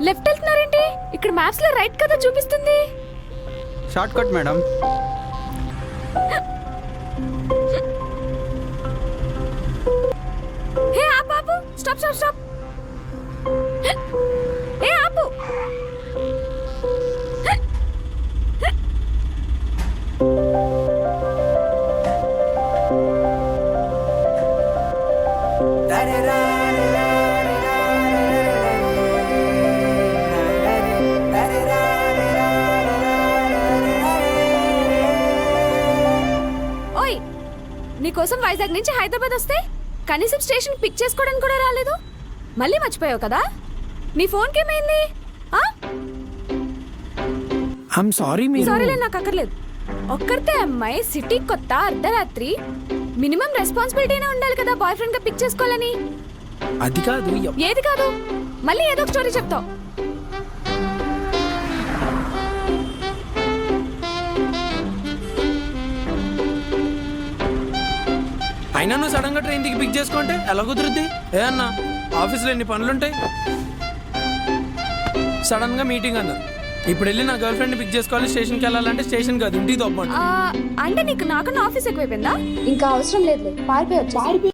Left వెళ్తున్నారేంటి? ఇక్కడ maps లో right కదా చూపిస్తుంది. Short cut madam. హే ఆపు ఆపు, స్టాప్ స్టాప్ స్టాప్. హే ఆపు. ఓయ్, నీకోసం వైజాగ్ నుంచి హైదరాబాద్ వస్తే కనీసం స్టేషన్ పిక్ చేసుకోవడానికి కూడా రాలేదు. మళ్ళీ మర్చిపోయావు కదా? నీ ఫోన్కి ఏమైంది? I'm sorry. సారీలే, నాకు అక్కర్లేదు. ఒక్కరితే అమ్మాయి, సిటీ కొత్త, అర్ధరాత్రి, మినిమం రెస్పాన్సిబిలిటీనే ఉండాలి కదా బాయ్ ఫ్రెండ్ గా పిక్ చేసుకోవాలని. అది కాదు. ఏది కాదు? మళ్ళీ ఏదో ఒక స్టోరీ చెప్తావు. అయినా నువ్వు సడన్ గా ట్రైన్ దిగి పిక్ చేసుకుంటే ఎలా కుదురుద్ది? ఏ అన్నా, ఆఫీస్లో ఎన్ని పనులుంటాయి. సడన్ గా మీటింగ్ అన్నారు. ఇప్పుడు వెళ్ళి నా గర్ల్ ఫ్రెండ్ పిక్ చేసుకోవాలి, స్టేషన్కి వెళ్ళాలంటే స్టేషన్ కాదు ఇంటికి తప్పండి. అంటే నీకు నాకన్నా ఆఫీస్ ఎక్కువైపోయిందా? ఇంకా అవసరం లేదు, పారిపోయి వచ్చేసి